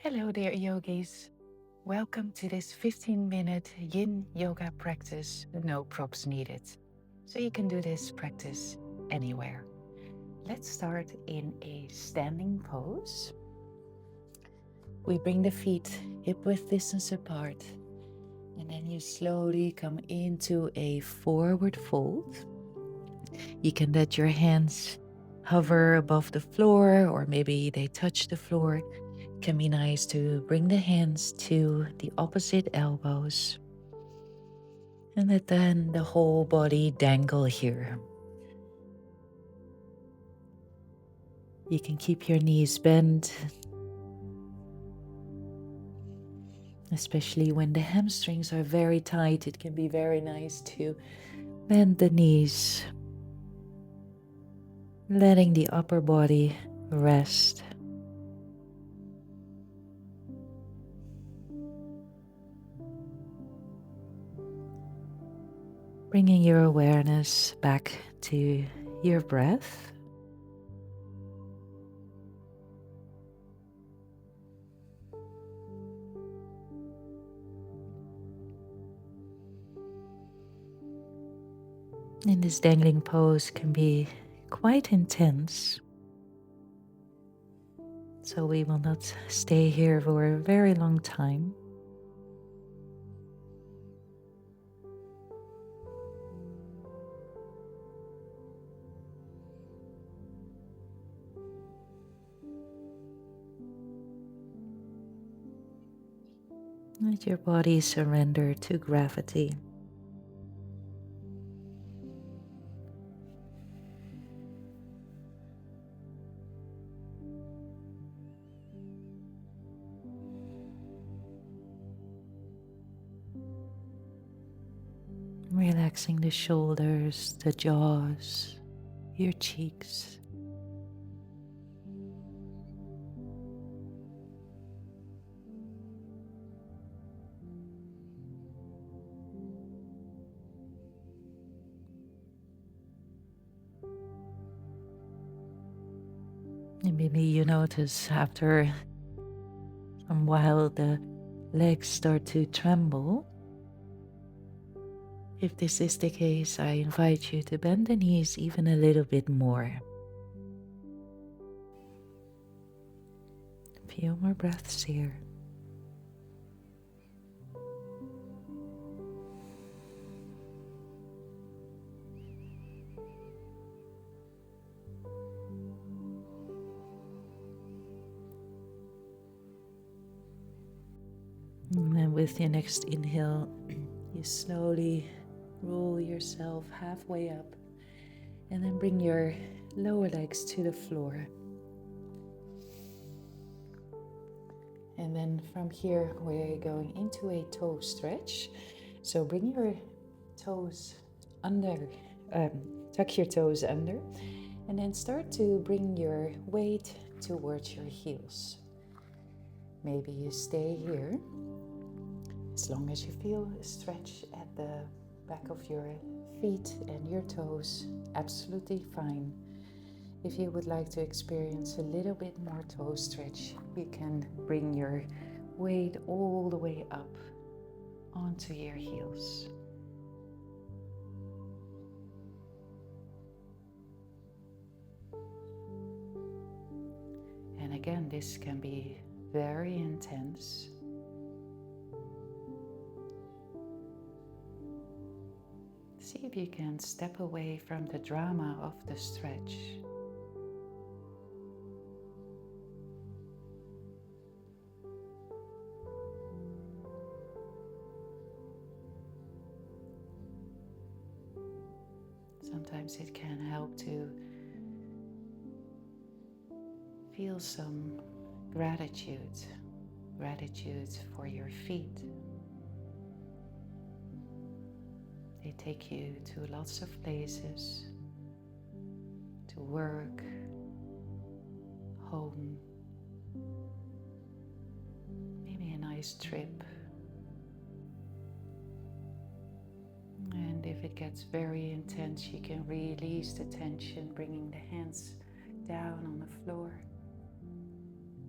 Hello there, yogis. Welcome to this 15-minute Yin Yoga practice, no props needed. So you can do this practice anywhere. Let's start in a standing pose. We bring the feet hip width distance apart, and then you slowly come into a forward fold. You can let your hands hover above the floor, or maybe they touch the floor. It can be nice to bring the hands to the opposite elbows and let then the whole body dangle here. You can keep your knees bent, especially when the hamstrings are very tight. It can be very nice to bend the knees, letting the upper body rest. Bringing your awareness back to your breath. And this dangling pose can be quite intense, so we will not stay here for a very long time. Let your body surrender to gravity. Relaxing the shoulders, the jaws, your cheeks. And maybe you notice after some while the legs start to tremble. If this is the case, I invite you to bend the knees even a little bit more. A few more breaths here. And then with your next inhale, you slowly roll yourself halfway up and then bring your lower legs to the floor. And then from here, we're going into a toe stretch. So bring your toes under, tuck your toes under, and then start to bring your weight towards your heels. Maybe you stay here as long as you feel a stretch at the back of your feet and your toes, absolutely fine. If you would like to experience a little bit more toe stretch, you can bring your weight all the way up onto your heels. And again, this can be very intense. See if you can step away from the drama of the stretch. Sometimes it can help to feel some gratitude for your feet. They take you to lots of places, to work, home, maybe a nice trip. And if it gets very intense, you can release the tension, bringing the hands down on the floor.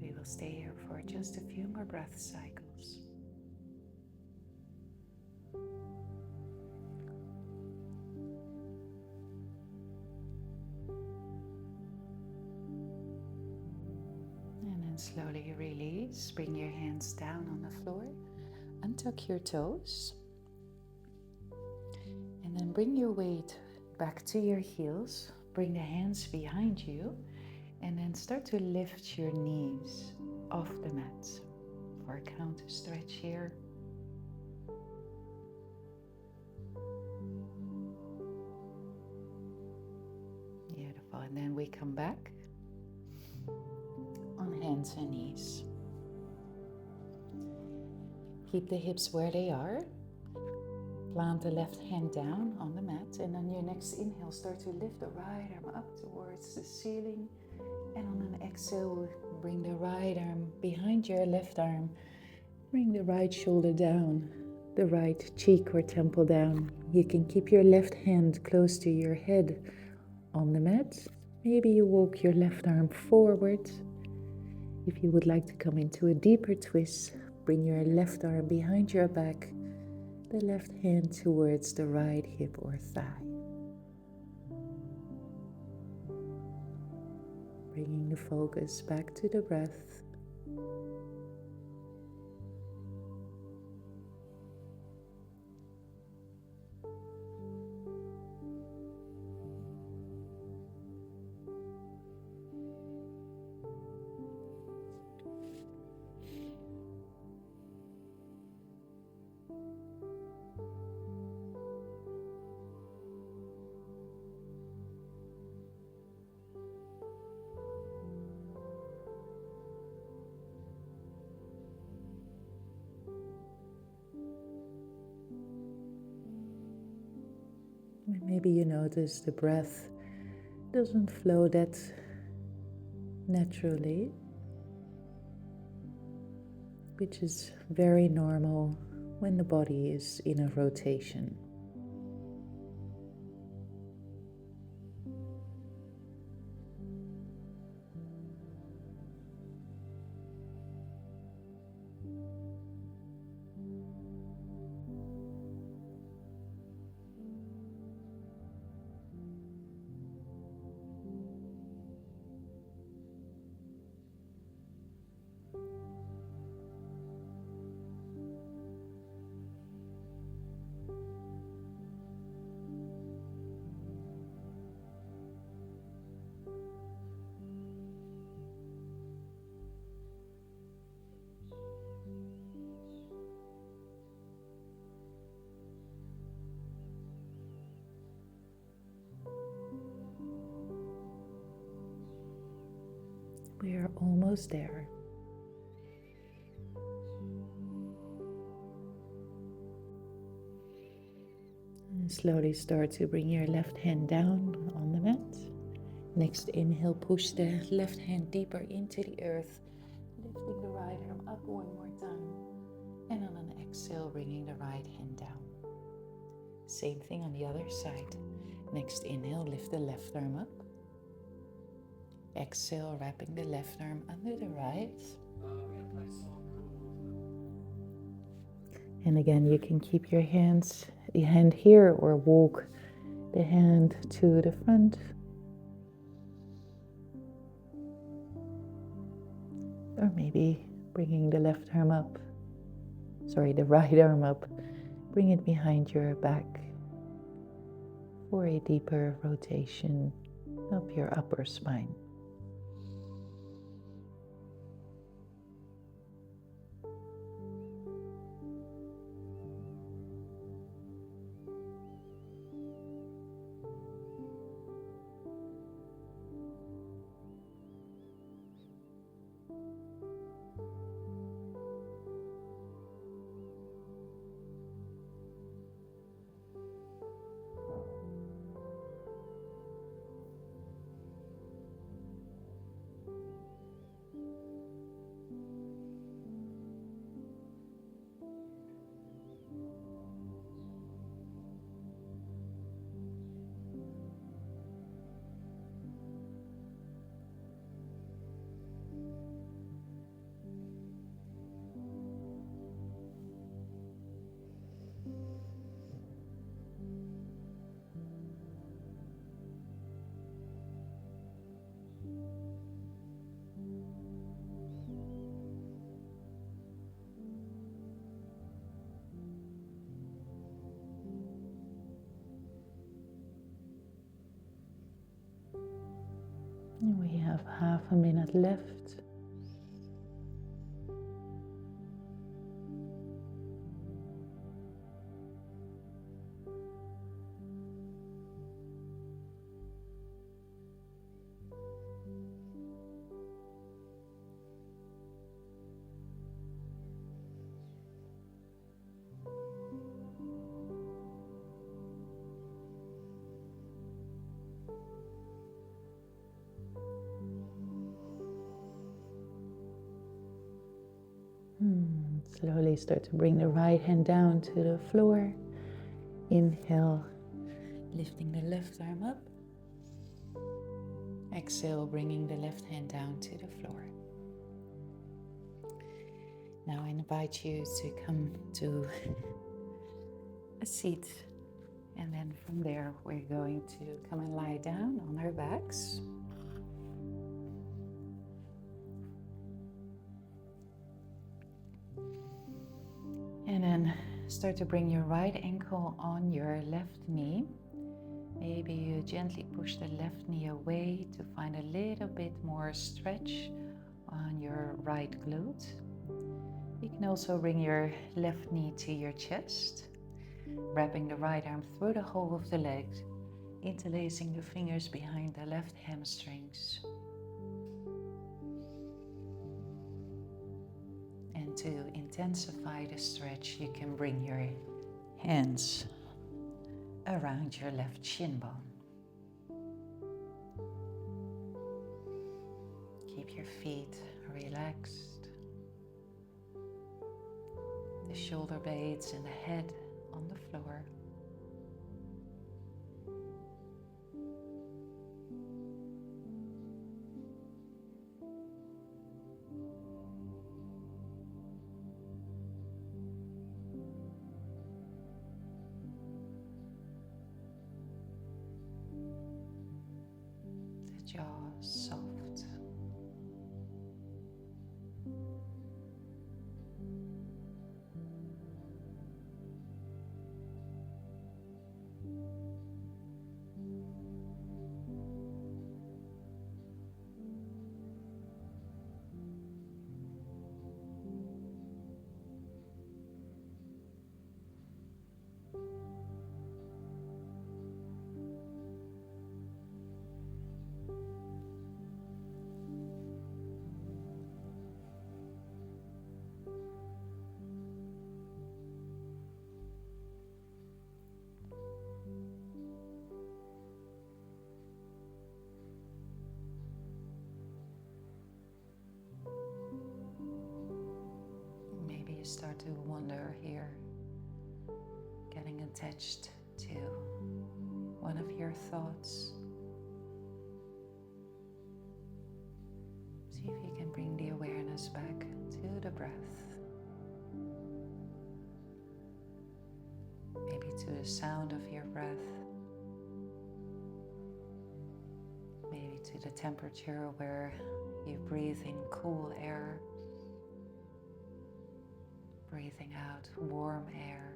We will stay here for just a few more breath cycles. And then slowly release. Bring your hands down on the floor. Untuck your toes. And then bring your weight back to your heels. Bring the hands behind you. And then start to lift your knees off the mat. For a counter stretch here. Beautiful. And then we come back on hands and knees. Keep the hips where they are. Plant the left hand down on the mat. And on your next inhale, start to lift the right arm up towards the ceiling. And on an exhale, bring the right arm behind your left arm. Bring the right shoulder down, the right cheek or temple down. You can keep your left hand close to your head on the mat. Maybe you walk your left arm forward. If you would like to come into a deeper twist, bring your left arm behind your back, the left hand towards the right hip or thigh. Bringing the focus back to the breath. Maybe you notice the breath doesn't flow that naturally, which is very normal when the body is in a rotation. We are almost there. And slowly start to bring your left hand down on the mat. Next inhale, push the left hand deeper into the earth, lifting the right arm up one more time. And on an exhale, bringing the right hand down. Same thing on the other side. Next inhale, lift the left arm up. Exhale, wrapping the left arm under the right. And again, you can keep your hand here or walk the hand to the front. Or maybe bringing the left arm up, the right arm up. Bring it behind your back for a deeper rotation of your upper spine. have half a minute left. Slowly start to bring the right hand down to the floor. Inhale, lifting the left arm up. Exhale, bringing the left hand down to the floor. Now I invite you to come to a seat, and then from there we're going to come and lie down on our backs. And then start to bring your right ankle on your left knee. Maybe you gently push the left knee away to find a little bit more stretch on your right glute. You can also bring your left knee to your chest, wrapping the right arm through the hole of the leg, interlacing the fingers behind the left hamstrings. And to intensify the stretch, you can bring your hands around your left shin bone. Keep your feet relaxed. The shoulder blades and the head on the floor. The jaw soft. Maybe you start to wonder here, getting attached to one of your thoughts. See if you can bring the awareness back to the breath. Maybe to the sound of your breath. Maybe to the temperature where you breathe in cool air. Breathing out warm air.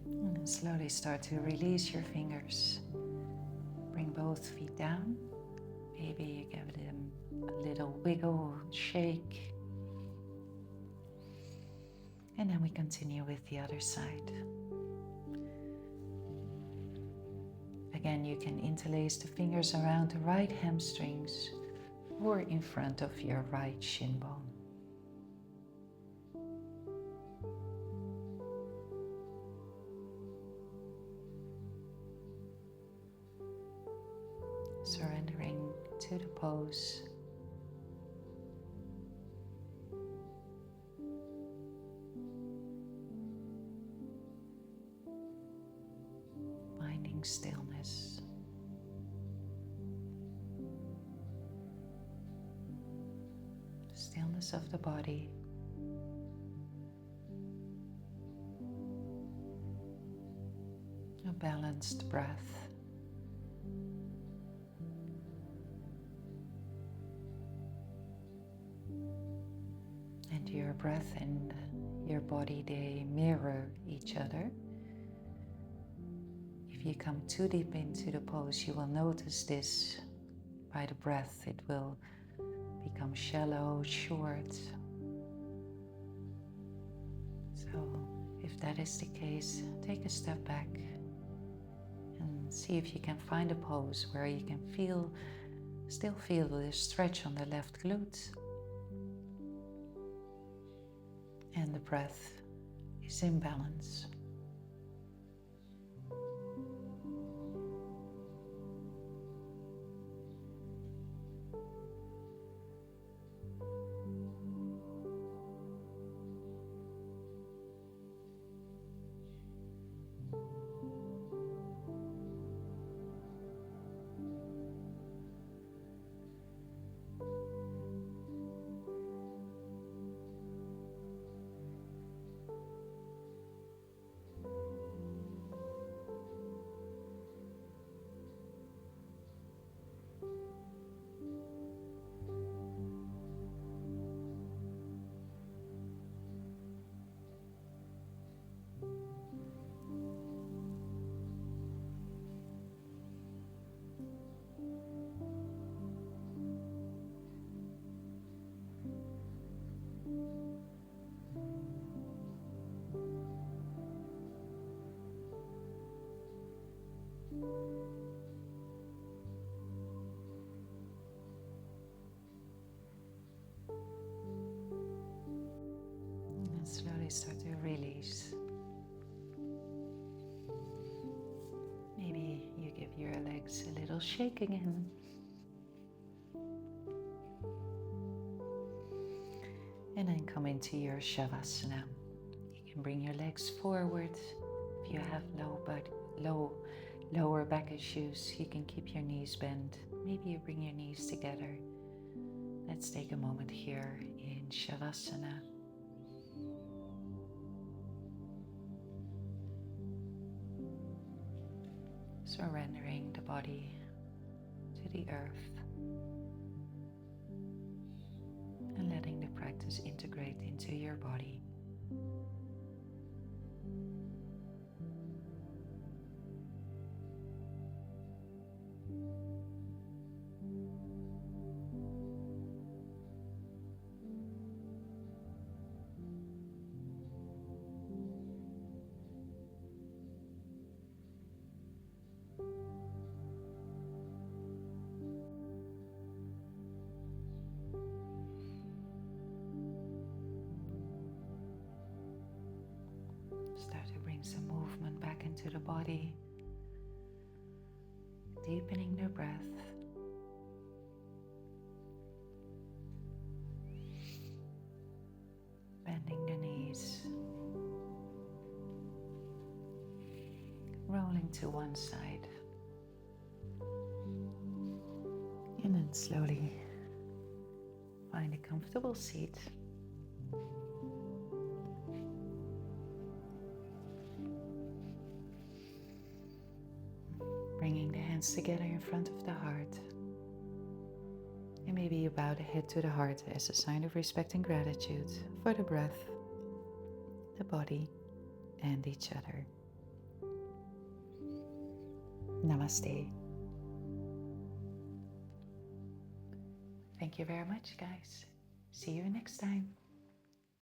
And then slowly start to release your fingers. Bring both feet down. Maybe you give them a little wiggle, shake. And then we continue with the other side. Again, you can interlace the fingers around the right hamstrings or in front of your right shin bone. Surrendering to the pose. Finding stillness. Stillness of the body. A balanced breath. your breath and your body, they mirror each other. If you come too deep into the pose, you will notice this. By the breath, it will become shallow, short. So if that is the case, take a step back and see if you can find a pose where you can still feel the stretch on the left glute. And the breath is in balance. And slowly start to release. Maybe you give your legs a little shake again. And then come into your savasana. You can bring your legs forward. If you have lower back issues, you can keep your knees bent. Maybe you bring your knees together. Let's take a moment here in Shavasana. Surrendering the body to the earth and letting the practice integrate into your body. Start to bring some movement back into the body, deepening the breath. Bending the knees, rolling to one side, and then slowly find a comfortable seat. Bringing the hands together in front of the heart. And maybe you bow the head to the heart as a sign of respect and gratitude for the breath, the body, and each other. Namaste. Thank you very much, guys. See you next time.